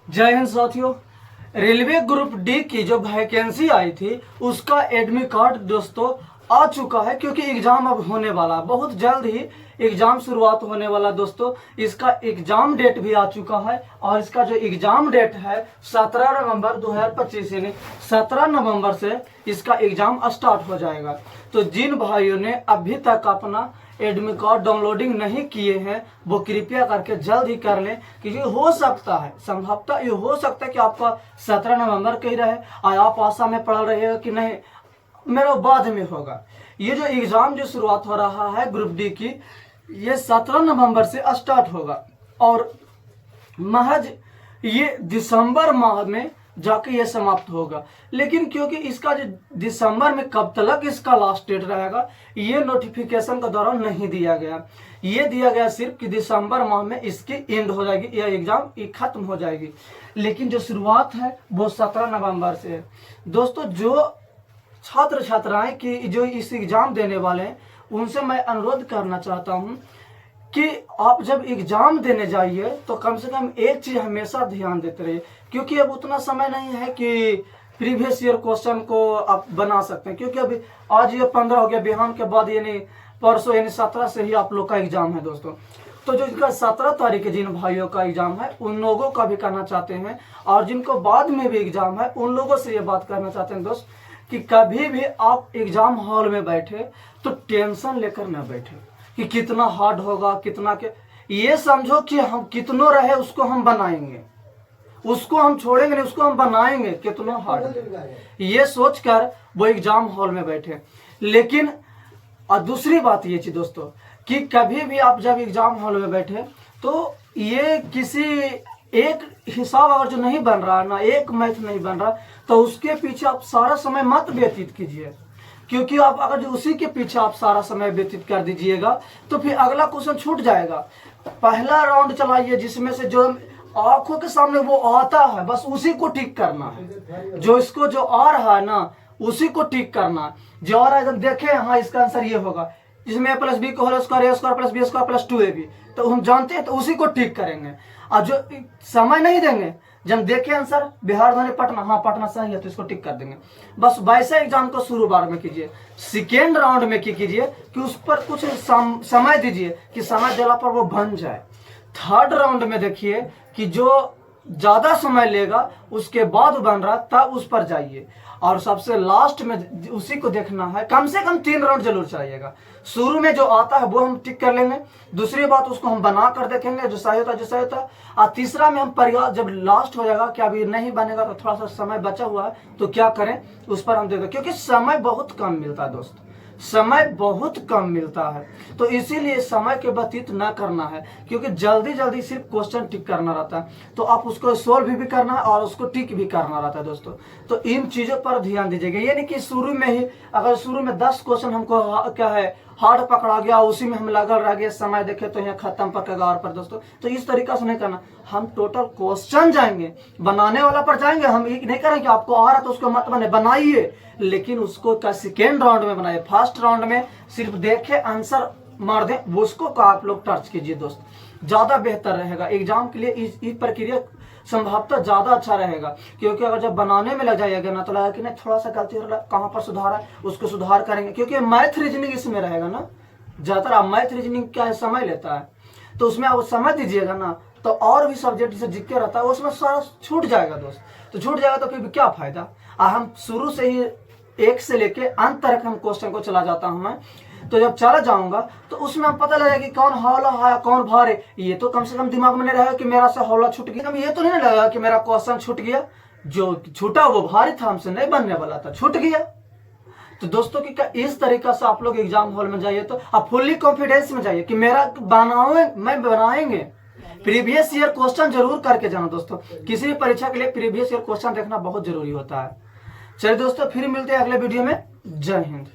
जय हिंद साथियों। Railway group D की जो वैकेंसी आई थी उसका एडमिट कार्ड दोस्तों आ चुका है, क्योंकि एग्जाम अब होने वाला है, बहुत जल्द ही एग्जाम शुरुआत होने वाला दोस्तों। इसका एग्जाम डेट भी आ चुका है और इसका जो एग्जाम डेट है 17 नवंबर 2025 यानी 17 नवंबर से इसका एग्जाम स्टार्ट हो जाएगा। तो जिन भाइयों ने अभी तक अपना एडमिट कार्ड डाउनलोडिंग नहीं किए हैं वो कृपया करके जल्द ही कर लें, क्योंकि हो सकता है, संभवतः ये हो सकता है कि आपका 17 नवंबर कहीं रहे और आप आशा में पड़ रहे हो कि नहीं मेरा बाद में होगा। ये जो एग्जाम जो शुरुआत हो रहा है ग्रुप डी की, ये 17 नवंबर से स्टार्ट होगा और महज ये दिसंबर माह में जाके ये समाप्त होगा। लेकिन क्योंकि इसका जो दिसंबर में कब तक इसका लास्ट डेट रहेगा ये नोटिफिकेशन के दौरान नहीं दिया गया। ये दिया गया सिर्फ कि दिसंबर माह में इसकी एंड हो जाएगी, यह एग्जाम खत्म हो जाएगी। लेकिन जो शुरुआत है वो 17 नवंबर से है दोस्तों। जो छात्र छात्राएं की जो इस एग्जाम देने वाले हैं उनसे मैं अनुरोध करना चाहता हूं कि आप जब एग्जाम देने जाइए तो कम से कम एक चीज हमेशा ध्यान देते रहिए, क्योंकि अब उतना समय नहीं है कि प्रीवियस ईयर क्वेश्चन को आप बना सकते हैं। क्योंकि अभी आज ये 15 हो गया, बिहान के बाद यानी परसों यानी 17 से ही आप लोग का एग्जाम है दोस्तों। तो जो इनका 17 तारीख जिन भाइयों का एग्जाम है उन लोगों का भी करना चाहते हैं, और जिनको बाद में भी एग्जाम है उन लोगों से ये बात करना चाहते हैं दोस्त कि कभी भी आप एग्जाम हॉल में बैठे तो टेंशन लेकर न बैठे कि कितना हार्ड होगा कितना के। ये समझो कि हम कितनो रहे उसको हम बनाएंगे, उसको हम छोड़ेंगे नहीं, उसको हम बनाएंगे कितना हार्ड, ये सोचकर वो एग्जाम हॉल में बैठे। लेकिन और दूसरी बात ये चीज दोस्तों कि कभी भी आप जब एग्जाम हॉल में बैठे तो ये किसी एक हिसाब अगर जो नहीं बन रहा ना, एक मैथ नहीं बन रहा, तो उसके पीछे आप सारा समय मत व्यतीत कीजिए। क्योंकि आप अगर उसी के पीछे आप सारा समय व्यतीत कर दीजिएगा तो फिर अगला क्वेश्चन छूट जाएगा। पहला राउंड चलाइए जिसमें से जो आंखों के सामने वो आता है बस उसी को ठीक करना है, जो इसको जो आ रहा है ना उसी को ठीक करना है। जो आ रहा है देखे हाँ इसका आंसर ये होगा, जिसमें a प्लस बी को whole square A square plus B square plus 2ab, तो हम जानते हैं तो उसी को ठीक करेंगे। और जो समय नहीं देंगे, जब देखे आंसर बिहार धोनी पटना, हाँ पटना सही है तो इसको टिक कर देंगे। बस वैसे एग्जाम को शुरू बार में कीजिए। सेकेंड राउंड में कीजिए कि उस पर कुछ समय दीजिए कि समय देला पर वो बन जाए। थर्ड राउंड में देखिए कि जो ज्यादा समय लेगा उसके बाद बन रहा तब उस पर जाइए। और सबसे लास्ट में उसी को देखना है, कम से कम 3 राउंड जरूर चाहिएगा। शुरू में जो आता है वो हम टिक कर लेंगे, दूसरी बात उसको हम बना कर देखेंगे जो सही होता, और तीसरा में हम प्रयास जब लास्ट हो जाएगा कि अभी नहीं बनेगा तो थोड़ा सा समय बचा हुआ है तो क्या करें उस पर हम देखें। क्योंकि समय बहुत कम मिलता है दोस्त, समय बहुत कम मिलता है, तो इसीलिए समय के व्यतीत ना करना है। क्योंकि जल्दी जल्दी सिर्फ क्वेश्चन टिक करना रहता है, तो आप उसको सोल्व भी करना है और उसको टिक भी करना रहता है दोस्तों। तो इन चीजों पर ध्यान दीजिएगा। ये नहीं कि शुरू में ही अगर शुरू में 10 क्वेश्चन हमको क्या है हार्ड पकड़ा गया उसी में हम लगल रह गए, समय देखे तो यहाँ खत्म पकेगा और पर दोस्तों। तो इस तरीका से नहीं करना, हम टोटल क्वेश्चन जाएंगे, बनाने वाला पर जाएंगे। हम ये नहीं करेंगे आपको आ रहा तो उसको मत बनाइए, लेकिन उसको का सेकेंड राउंड में बनाइए। फर्स्ट राउंड में सिर्फ देखे आंसर मार दें, वो उसको का आप लोग टच कीजिए दोस्त, ज्यादा बेहतर रहेगा एग्जाम के लिए। इस प्रक्रिया संभवतः ज्यादा अच्छा रहेगा। क्योंकि अगर जब बनाने में लग जाएगा ना तो लगेगा कि नहीं थोड़ा सा गलती हो रहा है, कहाँ पर सुधार है उसको सुधार करेंगे। क्योंकि मैथ रीजनिंग इसमें रहेगा ना, ज्यादातर आप मैथ रीजनिंग क्या है समय लेता है, तो उसमें आप समय दीजिएगा ना तो और भी सब्जेक्ट से जिक्के रहता है उसमें सारा छूट जाएगा दोस्त। तो छूट जाएगा तो फिर क्या फायदा। हम शुरू से ही 1 से लेके अंत तक हम क्वेश्चन को चला जाता हूं मैं, तो जब चला जाऊंगा तो उसमें हम पता लगेगा कि कौन हौला है कौन भार है। ये तो कम से कम दिमाग में नहीं रहेगा कि मेरा से हौला छूट गया, ये तो नहीं लगेगा कि मेरा क्वेश्चन छूट गया, जो छूटा वो भारी था हमसे नहीं बनने वाला था छूट गया। तो दोस्तों की इस तरीका से आप लोग एग्जाम हॉल में जाइए तो आप फुल्ली कॉन्फिडेंस में जाइए कि मेरा मैं बनाएंगे। प्रीवियस ईयर क्वेश्चन जरूर करके जाना दोस्तों, किसी भी परीक्षा के लिए प्रीवियस ईयर क्वेश्चन देखना बहुत जरूरी होता है। चलिए दोस्तों फिर मिलते हैं अगले वीडियो में। जय हिंद।